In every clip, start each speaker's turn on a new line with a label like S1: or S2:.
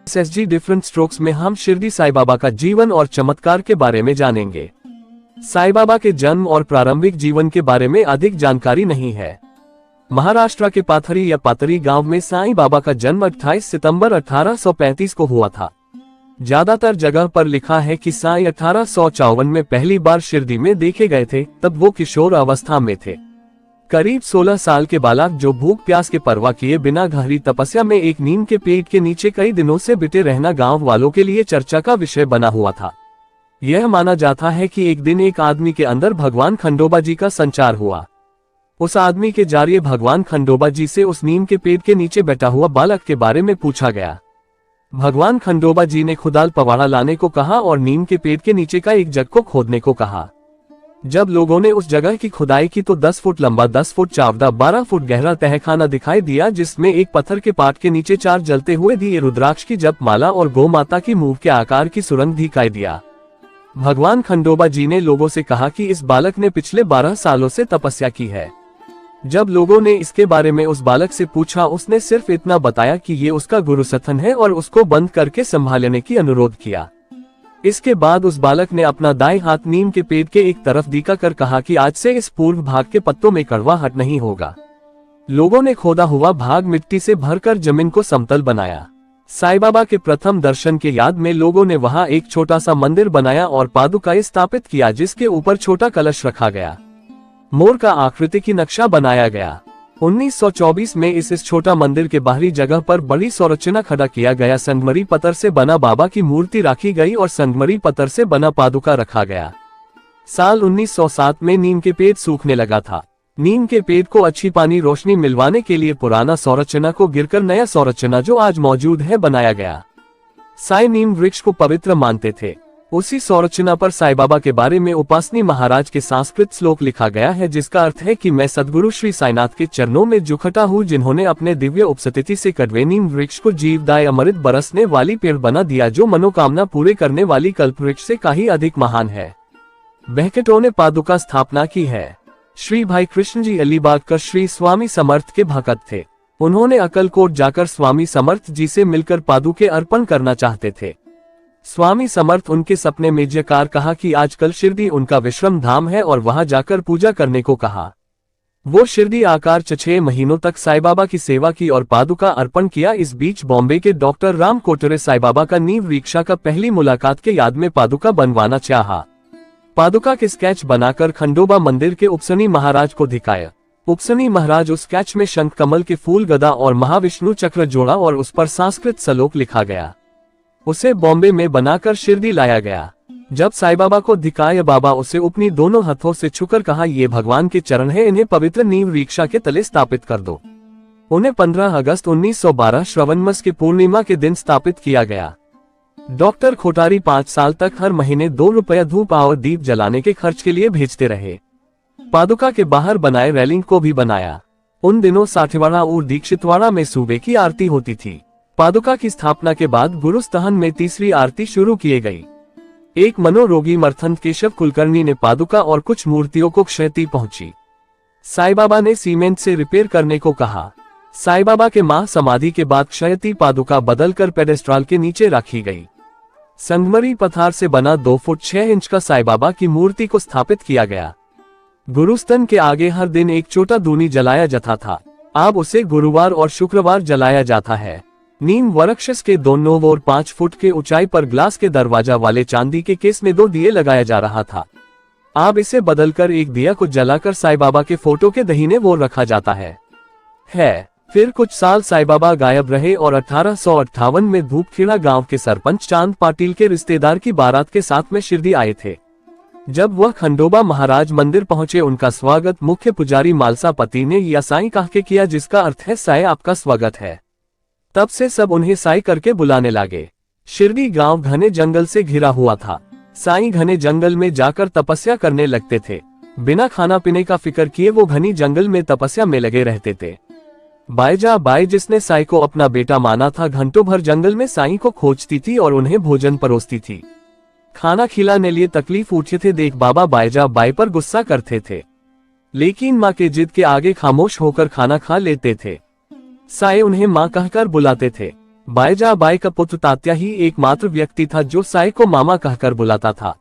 S1: SSG different strokes में हम शिरडी साई बाबा का जीवन और चमत्कार के बारे में जानेंगे। साई बाबा के जन्म और प्रारंभिक जीवन के बारे में अधिक जानकारी नहीं है। महाराष्ट्र के पाथरी या पातरी गांव में साईं बाबा का जन्म 28 सितंबर 1835 को हुआ था। ज्यादातर जगह पर लिखा है कि साईं 1854 में पहली बार शिरडी में देखे गए थे, तब वो किशोर अवस्था में थे। करीब 16 साल के बालक जो भूख प्यास के परवाह किए बिना गहरी तपस्या में एक नीम के पेड़ के नीचे कई दिनों से बिटे रहना गांव वालों के लिए चर्चा का विषय बना हुआ था। यह माना जाता है कि एक दिन एक आदमी के अंदर भगवान खंडोबा जी का संचार हुआ। उस आदमी के जरिए भगवान खंडोबा जी से उस नीम के पेड़ के नीचे बैठा हुआ बालक के बारे में पूछा गया। भगवान खंडोबा जी ने खुदाल पवाड़ा लाने को कहा और नीम के पेड़ के नीचे का एक जग को खोदने को कहा। जब लोगों ने उस जगह की खुदाई की तो 10 फुट लंबा 10 फुट चौड़ा 12 फुट गहरा तहखाना दिखाई दिया, जिसमें एक पत्थर के पाट के नीचे 4 जलते हुए दिए, रुद्राक्ष की जप माला और गौ माता की मुंह के आकार की सुरंग दिखाई दिया। भगवान खंडोबा जी ने लोगों से कहा कि इस बालक ने पिछले 12 सालों से तपस्या की है। जब लोगों ने इसके बारे में उस बालक से पूछा, उसने सिर्फ इतना बताया कि ये उसका गुरु सथन है और उसको बंद करके संभालने की अनुरोध किया। इसके बाद उस बालक ने अपना दाएं हाथ नीम के पेड़ के एक तरफ दिखाकर कहा कि आज से इस पूर्व भाग के पत्तों में कड़वाहट नहीं होगा। लोगों ने खोदा हुआ भाग मिट्टी से भरकर जमीन को समतल बनाया। साईं बाबा के प्रथम दर्शन के याद में लोगों ने वहां एक छोटा सा मंदिर बनाया और पादुकाएं स्थापित किया, जिसके ऊपर छोटा कलश रखा गया। मोर का आकृति की नक्शा बनाया गया। 1924 में इस छोटा मंदिर के बाहरी जगह पर बड़ी संरचना खड़ा किया गया। संगमरी पत्थर से बना बाबा की मूर्ति रखी गई और संगमरी पत्थर से बना पादुका रखा गया। साल 1907 में नीम के पेड़ सूखने लगा था। नीम के पेड़ को अच्छी पानी रोशनी मिलवाने के लिए पुराना संरचना को गिरकर नया संरचना जो आज मौजूद है बनाया गया। साईं नीम वृक्ष को पवित्र मानते थे। उसी संरचना पर साईं बाबा के बारे में उपासनी महाराज के संस्कृत श्लोक लिखा गया है, जिसका अर्थ है कि मैं सद्गुरु श्री साईनाथ के चरणों में झुकता हूँ, जिन्होंने अपने दिव्य उपस्थिति से कड़वे नीम वृक्ष को जीवदाय अमृत बरसने वाली पेड़ बना दिया, जो मनोकामना पूरे करने वाली कल्प वृक्ष से कहीं अधिक महान है। बहकटों ने पादुका स्थापना की है। श्री भाई कृष्ण जी अलीबाग का श्री स्वामी समर्थ के भक्त थे। उन्होंने अकलकोट जाकर स्वामी समर्थ जी से मिलकर पादुके अर्पण करना चाहते थे। स्वामी समर्थ उनके सपने में जयकार कहा कि आजकल शिरडी उनका विश्राम धाम है और वहां जाकर पूजा करने को कहा। वो शिरडी आकर 6 महीनों तक साईं बाबा की सेवा की और पादुका अर्पण किया। इस बीच बॉम्बे के डॉक्टर राम कोटरे साईं बाबा का नींव रिक्शा का पहली मुलाकात के याद में पादुका बनवाना चाहा। पादुका के स्केच बनाकर खंडोबा मंदिर के उपसनी महाराज को दिखाया। उपसनी महाराज उस स्केच में शंख कमल के फूल, गदा और महाविष्णु चक्र जोड़ा और उस पर संस्कृत श्लोक लिखा गया। उसे बॉम्बे में बनाकर शिरडी लाया गया। जब साईं बाबा को दिखाया, बाबा उसे अपनी दोनों हाथों से छूकर कहा, ये भगवान के चरण है, इन्हें पवित्र नींव रिक्शा के तले स्थापित कर दो। उन्हें 15 अगस्त 1912 श्रवण मास की पूर्णिमा के दिन स्थापित किया गया। डॉक्टर कोठारी 5 साल तक हर महीने 2 रुपया धूप और दीप जलाने के खर्च के लिए भेजते रहे। पादुका के बाहर बनाए रेलिंग को भी बनाया। उन दिनों साठवाड़ा और दीक्षितवाड़ा में सुबह की आरती होती थी। पादुका की स्थापना के बाद गुरुस्थान में तीसरी आरती शुरू की गई। एक मनोरोगी मर्थन केशव कुलकर्णी ने पादुका और कुछ मूर्तियों को क्षति पहुंची। साईं बाबा ने सीमेंट से रिपेयर करने को कहा। साईं बाबा के मां समाधि के बाद क्षति पादुका बदलकर पेडेस्ट्रल के नीचे रखी गई। संगमरी पत्थर से बना 2 फुट 6 इंच का साईं बाबा की मूर्ति को स्थापित किया गया। गुरुस्थान के आगे हर दिन एक छोटा दूनी जलाया जाता था। अब उसे गुरुवार और शुक्रवार जलाया जाता है। नीम वृक्ष के दोनों ओर 5 फुट के ऊंचाई पर ग्लास के दरवाजा वाले चांदी के केस में 2 दिए लगाया जा रहा था। अब इसे बदलकर एक दिया को जलाकर साईं बाबा के फोटो के दाहिने ओर रखा जाता है। फिर कुछ साल साईं बाबा गायब रहे और 1858 में धूपखेड़ा गांव के सरपंच चांद पाटिल के रिश्तेदार की बारात के साथ में शिरडी आए थे। जब वह खंडोबा महाराज मंदिर पहुंचे, उनका स्वागत मुख्य पुजारी मालसा पति ने या साईं कह के किया, जिसका अर्थ है साईं आपका स्वागत है। तब से सब उन्हें साईं करके बुलाने लगे। शिरडी गांव घने जंगल से घिरा हुआ था। साईं घने जंगल में जाकर तपस्या करने लगते थे। बिना खाना पीने का फिक्र किए वो घनी जंगल में तपस्या में लगे रहते थे। बाईजा बाई, जिसने साईं को अपना बेटा माना था, घंटों भर जंगल में साईं को खोजती थी और उन्हें भोजन परोसती थी। खाना खिलाने लिए तकलीफ उठे थे देख बाबा बाईजा बाई पर गुस्सा करते थे, लेकिन माँ के जिद के आगे खामोश होकर खाना खा लेते थे। साईं उन्हें माँ कहकर बुलाते थे। बायजा बाई का पुत्र तात्या ही एकमात्र व्यक्ति था जो साई को मामा कहकर बुलाता था।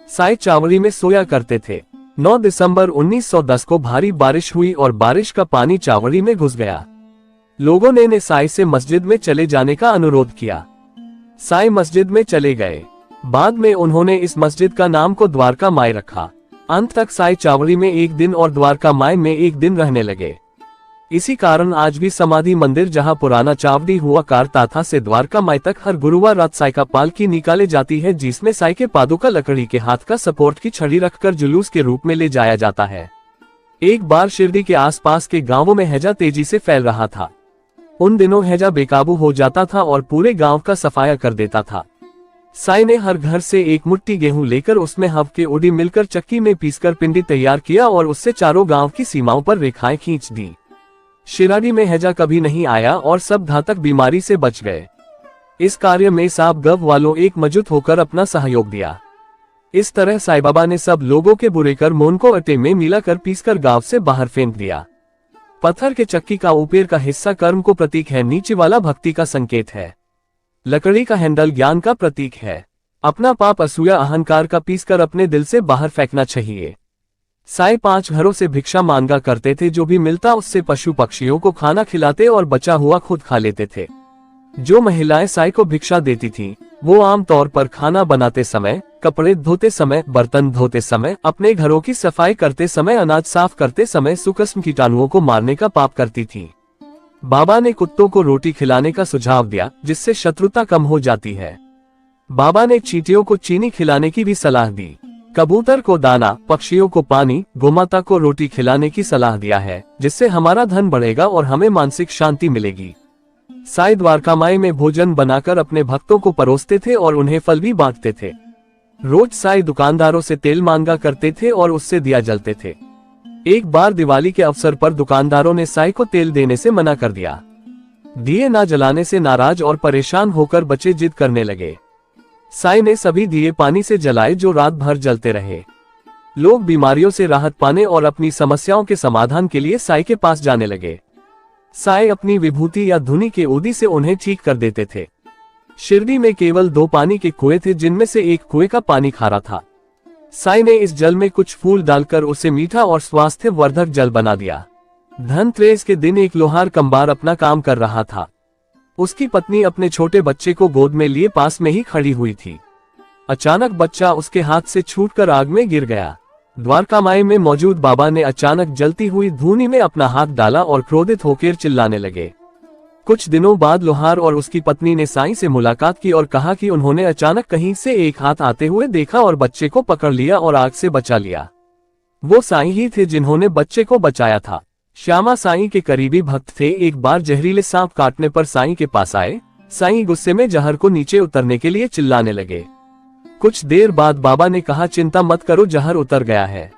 S1: साई चावड़ी में सोया करते थे। 9 दिसंबर 1910 को भारी बारिश हुई और बारिश का पानी चावड़ी में घुस गया। लोगों ने साई से मस्जिद में चले जाने का अनुरोध किया। साई मस्जिद में चले गए। बाद में उन्होंने इस मस्जिद का नाम को द्वारका माई रखा। अंत तक साई चावड़ी में एक दिन और द्वारका माई में एक दिन रहने लगे। इसी कारण आज भी समाधि मंदिर जहां पुराना चावड़ी हुआ करता था से द्वारका माई तक हर गुरुवार रात साई का पालकी निकाले जाती है, जिसमें साई के पादुका लकड़ी के हाथ का सपोर्ट की छड़ी रखकर जुलूस के रूप में ले जाया जाता है। एक बार शिरडी के आसपास के गांवों में हैजा तेजी से फैल रहा था। उन दिनों हैजा बेकाबू हो जाता था और पूरे गांव का सफाया कर देता था। साई ने हर घर से एक मुट्ठी गेहूं लेकर उसमें हव के उड़ी मिलकर चक्की में पीसकर पिंडी तैयार किया और उससे चारों गांव की सीमाओं पर रेखाएं खींच दी। शिराडी में हैजा कभी नहीं आया और सब घातक बीमारी से बच गए। इस कार्य में साब गव वालों एकजुट होकर अपना सहयोग दिया। इस तरह साईं बाबा ने सब लोगों के बुरे कर्मों को आटे में मिलाकर पीसकर गांव से बाहर फेंक दिया। पत्थर के चक्की का ऊपर का हिस्सा कर्म को प्रतीक है, नीचे वाला भक्ति का संकेत है। लकड़ी का हैंडल ज्ञान का प्रतीक है। अपना पाप असूया अहंकार का पीसकर अपने दिल से बाहर फेंकना चाहिए। साई 5 घरों से भिक्षा मांगा करते थे, जो भी मिलता उससे पशु पक्षियों को खाना खिलाते और बचा हुआ खुद खा लेते थे। जो महिलाएं साई को भिक्षा देती थीं, वो आमतौर पर खाना बनाते समय, कपड़े धोते समय, बर्तन धोते समय, अपने घरों की सफाई करते समय, अनाज साफ करते समय सूक्ष्म कीटाणुओं को मारने का पाप करती थीं। बाबा ने कुत्तों को रोटी खिलाने का सुझाव दिया, जिससे शत्रुता कम हो जाती है। बाबा ने चींटियों को चीनी खिलाने की भी सलाह दी। कबूतर को दाना, पक्षियों को पानी, गोमाता को रोटी खिलाने की सलाह दिया है, जिससे हमारा धन बढ़ेगा और हमें मानसिक शांति मिलेगी। साई द्वारका माई में भोजन बनाकर अपने भक्तों को परोसते थे और उन्हें फल भी बांटते थे। रोज साई दुकानदारों से तेल मांगा करते थे और उससे दिया जलते थे। एक बार दिवाली के अवसर पर दुकानदारों ने साई को तेल देने से मना कर दिया। दिए ना जलाने से नाराज और परेशान होकर बच्चे जिद करने लगे। साई ने सभी दिए पानी से जलाए, जो रात भर जलते रहे। लोग बीमारियों से राहत पाने और अपनी समस्याओं के समाधान के लिए साई के पास जाने लगे। साई अपनी विभूति या धुनी के ऊदी से उन्हें ठीक कर देते थे। शिरडी में केवल 2 पानी के कुएं थे, जिनमें से एक कुएं का पानी खारा था। साई ने इस जल में कुछ फूल डालकर उसे मीठा और स्वास्थ्य वर्धक जल बना दिया। धनतेरस के दिन एक लोहार कंबार अपना काम कर रहा था। उसकी पत्नी अपने छोटे बच्चे को गोद में लिए पास में ही खड़ी हुई थी। अचानक बच्चा उसके हाथ से छूटकर आग में गिर गया। द्वारका माई में मौजूद बाबा ने अचानक जलती हुई धूनी में अपना हाथ डाला और क्रोधित होकर चिल्लाने लगे। कुछ दिनों बाद लोहार और उसकी पत्नी ने साईं से मुलाकात की और कहा कि उन्होंने अचानक कहीं से एक हाथ आते हुए देखा और बच्चे को पकड़ लिया और आग से बचा लिया। वो साईं ही थे जिन्होंने बच्चे को बचाया था। श्यामा साईं के करीबी भक्त थे। एक बार जहरीले सांप काटने पर साईं के पास आए। साईं गुस्से में जहर को नीचे उतरने के लिए चिल्लाने लगे। कुछ देर बाद बाबा ने कहा, चिंता मत करो, जहर उतर गया है।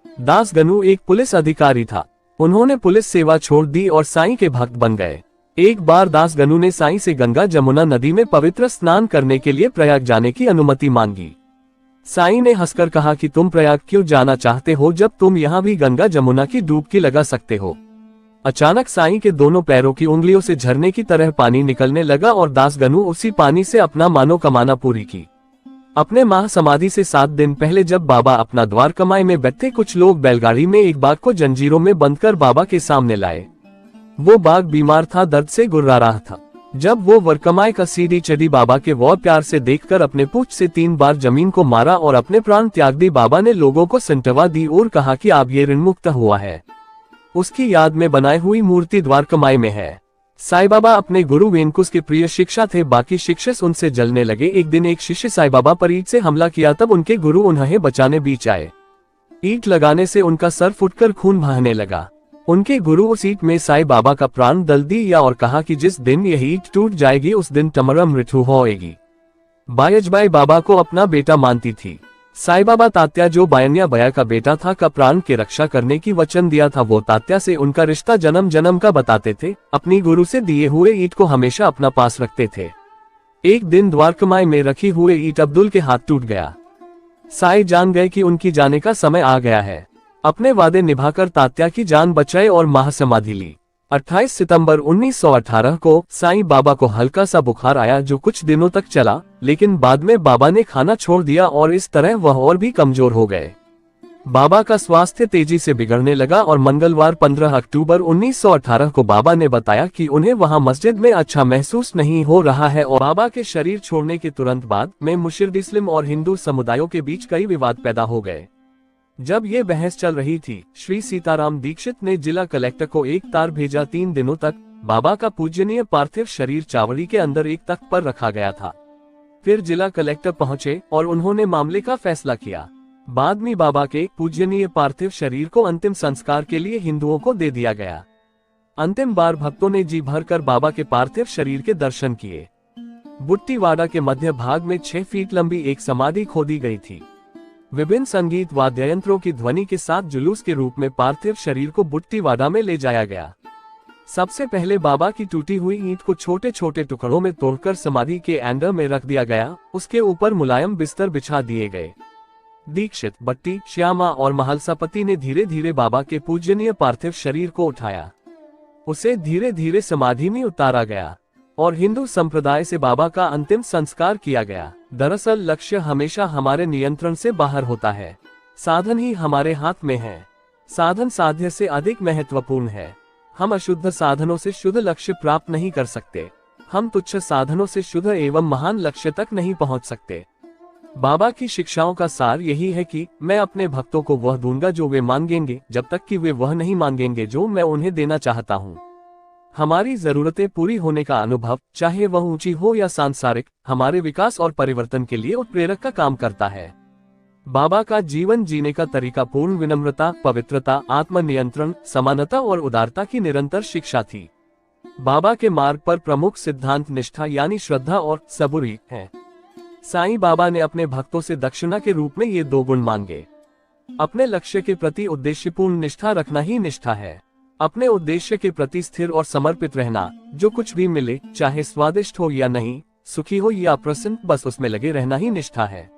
S1: दास गनु एक पुलिस अधिकारी था। उन्होंने पुलिस सेवा छोड़ दी और साईं के भक्त बन गए। एक बार दास गनु ने साईं से गंगा जमुना नदी में पवित्र स्नान करने के लिए प्रयाग जाने की अनुमति मांगी। साईं ने हंसकर कहा कि तुम प्रयाग क्यों जाना चाहते हो, जब तुम यहाँ भी गंगा जमुना की डुबकी लगा सकते हो। अचानक साईं के दोनों पैरों की उंगलियों से झरने की तरह पानी निकलने लगा और दास गनु उसी पानी से अपना मनोकामना पूरी की। अपने माह समाधि से 7 दिन पहले जब बाबा अपना द्वारका माई में बैठे, कुछ लोग बैलगाड़ी में एक बाघ को जंजीरों में बंधकर बाबा के सामने लाए। वो बाघ बीमार था, दर्द से गुर्रा रहा था। जब वो वरकमाई का सीढ़ी चढ़ी, बाबा के वो प्यार से देखकर अपने पूंछ से 3 बार जमीन को मारा और अपने प्राण त्याग दी। बाबा ने लोगों को संतवा दी और कहा कि आप ये ऋण मुक्त हुआ है। उसकी याद में बनाई हुई मूर्ति द्वारकामाई में है। साईं बाबा अपने गुरु वेंकुस के प्रिय शिक्षा थे, बाकी शिष्य उनसे जलने लगे। एक दिन एक शिष्य साईं बाबा पर ईंट से हमला किया, तब उनके गुरु उन्हें बचाने बीच आए। ईंट लगाने से उनका सर फुटकर खून बहने लगा। उनके गुरु उस ईंट में साईं बाबा का प्राण दल दिया और कहा कि जिस दिन यह ईंट टूट जाएगी उस दिन तुम्हारा मृत्यु होएगी। बायजबाई बाबा को अपना बेटा मानती थी। साईं बाबा तात्या, जो बायन्या बया का बेटा था, का प्राण की रक्षा करने की वचन दिया था। वो तात्या से उनका रिश्ता जन्म जन्म का बताते थे। अपनी गुरु से दिए हुए ईंट को हमेशा अपना पास रखते थे। एक दिन द्वारकामाई में रखी हुए ईंट अब्दुल के हाथ टूट गया। साईं जान गए कि उनकी जाने का समय आ गया है। अपने वादे निभाकर तात्या की जान बचाए और महासमाधि ली। 28 सितंबर 1918 को साईं बाबा को हल्का सा बुखार आया जो कुछ दिनों तक चला, लेकिन बाद में बाबा ने खाना छोड़ दिया और इस तरह वह और भी कमजोर हो गए। बाबा का स्वास्थ्य तेजी से बिगड़ने लगा और मंगलवार 15 अक्टूबर 1918 को बाबा ने बताया कि उन्हें वहां मस्जिद में अच्छा महसूस नहीं हो रहा है और बाबा के शरीर छोड़ने के तुरंत बाद में मुस्लिम और हिंदू समुदायों के बीच कई विवाद पैदा हो गए। जब ये बहस चल रही थी, श्री सीताराम दीक्षित ने जिला कलेक्टर को एक तार भेजा। 3 दिनों तक बाबा का पूजनीय पार्थिव शरीर चावड़ी के अंदर एक तख्त पर रखा गया था। फिर जिला कलेक्टर पहुंचे और उन्होंने मामले का फैसला किया। बाद में बाबा के पूजनीय पार्थिव शरीर को अंतिम संस्कार के लिए हिंदुओं को दे दिया गया। अंतिम बार भक्तों ने जी भरकर बाबा के पार्थिव शरीर के दर्शन किए। बुट्टीवाड़ा के मध्य भाग में 6 फीट लंबी एक समाधि खोदी गई थी। विभिन्न संगीत वाद्ययंत्रों की ध्वनि के साथ जुलूस के रूप में पार्थिव शरीर को बुट्टीवाड़ा में ले जाया गया। सबसे पहले बाबा की टूटी हुई ईंट को छोटे छोटे टुकड़ों में तोड़कर समाधि के एंडर में रख दिया गया। उसके ऊपर मुलायम बिस्तर बिछा दिए गए। दीक्षित, बट्टी, श्यामा और महलसापति ने धीरे धीरे बाबा के पूजनीय पार्थिव शरीर को उठाया। उसे धीरे धीरे समाधि में उतारा गया और हिंदू संप्रदाय से बाबा का अंतिम संस्कार किया गया। दरअसल लक्ष्य हमेशा हमारे नियंत्रण से बाहर होता है, साधन ही हमारे हाथ में है। साधन साध्य से अधिक महत्वपूर्ण है। हम अशुद्ध साधनों से शुद्ध लक्ष्य प्राप्त नहीं कर सकते। हम तुच्छ साधनों से शुद्ध एवं महान लक्ष्य तक नहीं पहुंच सकते। बाबा की शिक्षाओं का सार यही है कि मैं अपने भक्तों को वह दूंगा जो वे मांगेंगे, जब तक कि वे वह नहीं मांगेंगे जो मैं उन्हें देना चाहता हूँ। हमारी जरूरतें पूरी होने का अनुभव, चाहे वह ऊंची हो या सांसारिक, हमारे विकास और परिवर्तन के लिए उत्प्रेरक का काम करता है। बाबा का जीवन जीने का तरीका पूर्ण विनम्रता, पवित्रता, आत्मनियंत्रण, समानता और उदारता की निरंतर शिक्षा थी। बाबा के मार्ग पर प्रमुख सिद्धांत निष्ठा यानी श्रद्धा और सबूरी है। साईं बाबा ने अपने भक्तों से दक्षिणा के रूप में ये 2 गुण मांगे। अपने लक्ष्य के प्रति उद्देश्यपूर्ण निष्ठा रखना ही निष्ठा है। अपने उद्देश्य के प्रति स्थिर और समर्पित रहना, जो कुछ भी मिले, चाहे स्वादिष्ट हो या नहीं, सुखी हो या प्रसन्न, बस उसमें लगे रहना ही निष्ठा है।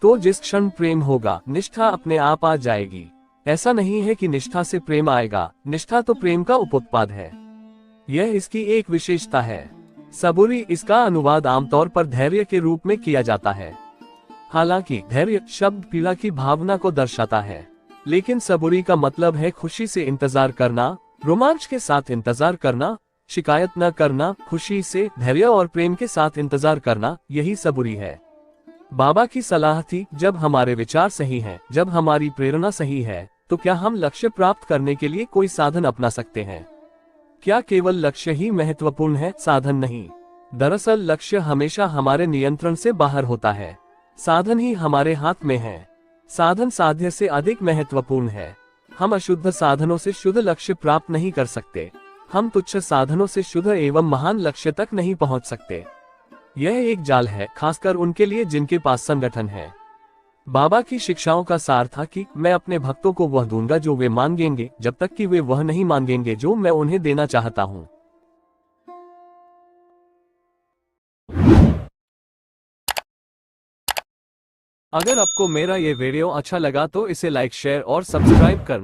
S1: तो जिस क्षण प्रेम होगा, निष्ठा अपने आप आ जाएगी। ऐसा नहीं है कि निष्ठा से प्रेम आएगा, निष्ठा तो प्रेम का उपउत्पाद है। यह इसकी एक विशेषता है। सबूरी, इसका अनुवाद आमतौर पर धैर्य के रूप में किया जाता है। हालांकि धैर्य शब्द पीड़ा की भावना को दर्शाता है, लेकिन सबूरी का मतलब है खुशी से इंतजार करना, रोमांच के साथ इंतजार करना, शिकायत न करना, खुशी से, धैर्य और प्रेम के साथ इंतजार करना, यही सबूरी है। बाबा की सलाह थी, जब हमारे विचार सही हैं, जब हमारी प्रेरणा सही है, तो क्या हम लक्ष्य प्राप्त करने के लिए कोई साधन अपना सकते हैं? क्या केवल लक्ष्य ही महत्वपूर्ण है, साधन नहीं? दरअसल लक्ष्य हमेशा हमारे नियंत्रण से बाहर होता है, साधन ही हमारे हाथ में है। साधन साध्य से अधिक महत्वपूर्ण है। हम अशुद्ध साधनों से शुद्ध लक्ष्य प्राप्त नहीं कर सकते। हम तुच्छ साधनों से शुद्ध एवं महान लक्ष्य तक नहीं पहुंच सकते। यह एक जाल है, खासकर उनके लिए जिनके पास संगठन है। बाबा की शिक्षाओं का सार था कि मैं अपने भक्तों को वह दूंगा जो वे मांगेंगे, जब तक कि वे वह नहीं मांगेंगे जो मैं उन्हें देना चाहता हूँ। अगर आपको मेरा ये वीडियो अच्छा लगा तो इसे लाइक, शेयर और सब्सक्राइब करना।